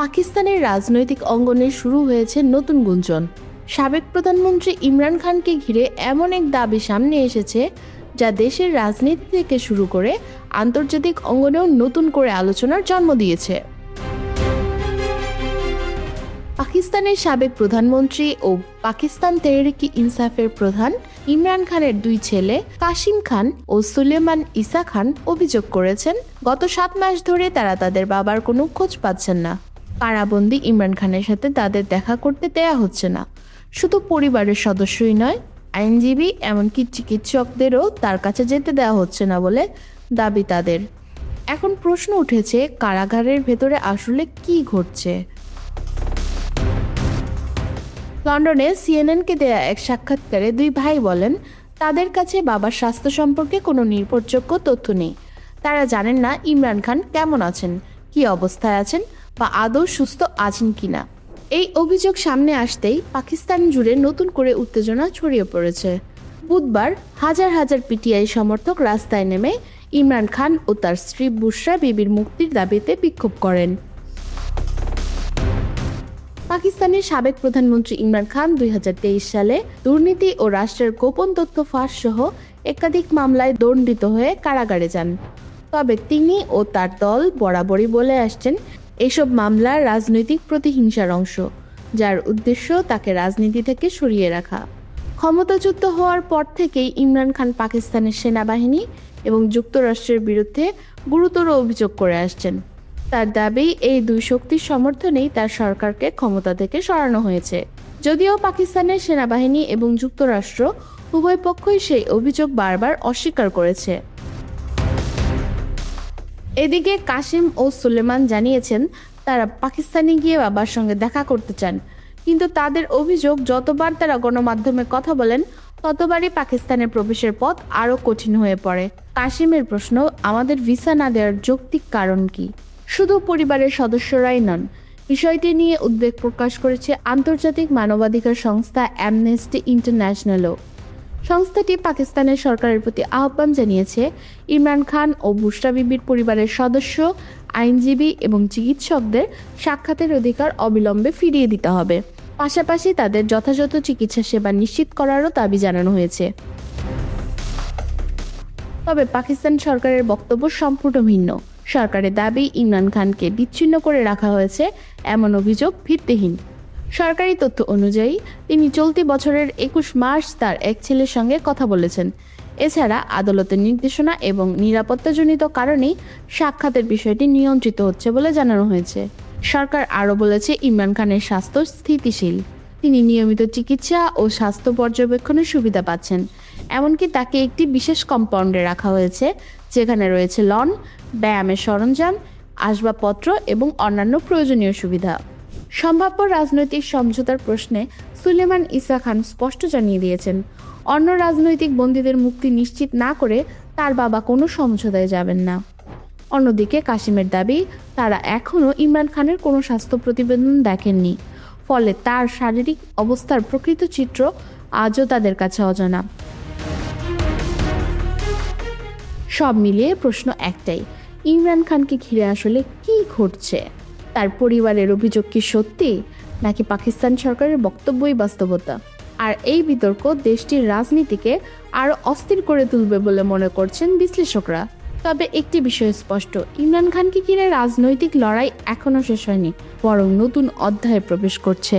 পাকিস্তানের রাজনৈতিক অঙ্গনে শুরু হয়েছে নতুন গুঞ্জন। সাবেক প্রধানমন্ত্রী ইমরান খানকে ঘিরে এমন এক দাবি সামনে এসেছে যা দেশের রাজনীতি থেকে শুরু করে আন্তর্জাতিক অঙ্গনেও নতুন করে আলোচনার জন্ম দিয়েছে। পাকিস্তানের সাবেক প্রধানমন্ত্রী ও পাকিস্তান তেহরিক-ই ইনসাফের প্রধান ইমরান খানের দুই ছেলে কাশিম খান ও সুলেমান ইসা খান অভিযোগ করেছেন, গত 7 মাস ধরে তারা তাদের বাবার কোনো খোঁজ পাচ্ছেন না। কারাবন্দী ইমরান খানের সাথে তাদের দেখা করতে দেয়া হচ্ছে না। শুধু পরিবারের সদস্যই নয়, আইনজীবী এমনকি চিকিৎসকদেরও তার কাছে যেতে দেওয়া হচ্ছে না বলে দাবি তাদের। এখন প্রশ্ন উঠেছে, কারাগারের ভেতরে আসলে কি ঘটছে? লন্ডনে সিএনএনকে দেয়া এক সাক্ষাৎকারে দুই ভাই বলেন, তাদের কাছে বাবার স্বাস্থ্য সম্পর্কে কোনো নির্ভরযোগ্য তথ্য নেই। তারা জানেন না ইমরান খান কেমন আছেন, কি অবস্থায় আছেন বা আদৌ সুস্থ আছেন কিনা। এই অভিযোগ সামনে আসতেই পাকিস্তান জুড়ে নতুন করে উত্তেজনা ছড়িয়ে পড়েছে। বুধবার হাজার হাজার পিটিআই সমর্থক রাস্তায় নেমে ইমরান খান ও তার স্ত্রী বুশরা বিবির মুক্তির দাবিতে বিক্ষোভ করেন। পাকিস্তানের সাবেক প্রধানমন্ত্রী ইমরান খান 2023 সালে দুর্নীতি ও রাষ্ট্রের গোপন তথ্য ফাঁস সহ একাধিক মামলায় দণ্ডিত হয়ে কারাগারে যান। তবে তিনি ও তার দল বরাবরই বলে আসছেন, এসব মামলা রাজনৈতিক প্রতিহিংসার অংশ, যার উদ্দেশ্য তাকে রাজনীতি থেকে সরিয়ে রাখা। ক্ষমতাচ্যুত হওয়ার পর থেকেই ইমরান খান পাকিস্তানের সেনাবাহিনী এবং যুক্তরাষ্ট্রের বিরুদ্ধে গুরুতর অভিযোগ করে আসছেন। তার দাবি, এই দুই শক্তির সমর্থনেই তার সরকারকে ক্ষমতা থেকে সরানো হয়েছে। যদিও পাকিস্তানের সেনাবাহিনী এবং যুক্তরাষ্ট্র উভয় পক্ষই সেই অভিযোগ বারবার অস্বীকার করেছে। এদিকে কাশিম ও সুলেমান জানিয়েছেন, তারা পাকিস্তানে গিয়ে বাবার সঙ্গে দেখা করতে চান, কিন্তু তাদের অভিযোগ, যতবার তারা গণমাধ্যমে কথা বলেন ততবারই পাকিস্তানের প্রবেশের পথ আরও কঠিন হয়ে পড়ে। কাশিমের প্রশ্ন, আমাদের ভিসা না দেওয়ার যৌক্তিক কারণ কি? শুধু পরিবারের সদস্যরাই নন, বিষয়টি নিয়ে উদ্বেগ প্রকাশ করেছে আন্তর্জাতিক মানবাধিকার সংস্থা অ্যামনেস্টি ইন্টারন্যাশনালও। সংস্থাটি পাকিস্তানের সরকারের প্রতি আহ্বান জানিয়েছে, ইমরান খান ও বুশরা বিবির পরিবারের সদস্য, আইনজীবী এবং চিকিৎসকদের সাক্ষাতের অধিকার অবিলম্বে ফিরিয়ে দিতে হবে। পাশাপাশি তাদের যথাযথ চিকিৎসা সেবা নিশ্চিত করারও দাবি জানানো হয়েছে। তবে পাকিস্তান সরকারের বক্তব্য সম্পূর্ণ ভিন্ন। সরকারের দাবি, ইমরান খানকে বিচ্ছিন্ন করে রাখা হয়েছে এমন অভিযোগ ভিত্তিহীন। সরকারি তথ্য অনুযায়ী তিনি চলতি বছরের 21 মার্চ তার এক ছেলের সঙ্গে কথা বলেছেন। এছাড়া আদালতের নির্দেশনা এবং নিরাপত্তাজনিত কারণেই সাক্ষাতের বিষয়টি নিয়ন্ত্রিত হচ্ছে বলে জানানো হয়েছে। সরকার আরও বলেছে, ইমরান খানের স্বাস্থ্য স্থিতিশীল। তিনি নিয়মিত চিকিৎসা ও স্বাস্থ্য পর্যবেক্ষণের সুবিধা পাচ্ছেন। এমনকি তাকে একটি বিশেষ কম্পাউন্ডে রাখা হয়েছে, যেখানে রয়েছে লন, ব্যায়ামের সরঞ্জাম, আসবাবপত্র এবং অন্যান্য প্রয়োজনীয় সুবিধা। সম্ভাব্য রাজনৈতিক সমঝোতার প্রশ্নে সুলেমান ইসা খান স্পষ্ট জানিয়ে দিয়েছেন, অন্য রাজনৈতিক বন্দীদের মুক্তি নিশ্চিত না করে তার বাবা কোনো সমঝোতায় যাবেন না। অন্যদিকে কাশিমের দাবি, তারা এখনও ইমরান খানের কোনো স্বাস্থ্য প্রতিবেদন দেখেননি, ফলে তার শারীরিক অবস্থার প্রকৃত চিত্র আজও তাদের কাছে অজানা। সব মিলিয়ে প্রশ্ন একটাই, ইমরান খানকে ঘিরে আসলে কি ঘটছে? তার পরিবারের অভিযোগ কি সত্যি, নাকি পাকিস্তান সরকারের বক্তব্যই বাস্তবতা? আর এই বিতর্ক দেশটির রাজনীতিকে আরও অস্থির করে তুলবে বলে মনে করছেন বিশ্লেষকরা। তবে একটি বিষয় স্পষ্ট, ইমরান খানকে ঘিরে রাজনৈতিক লড়াই এখনও শেষ হয়নি, বরং নতুন অধ্যায়ে প্রবেশ করছে।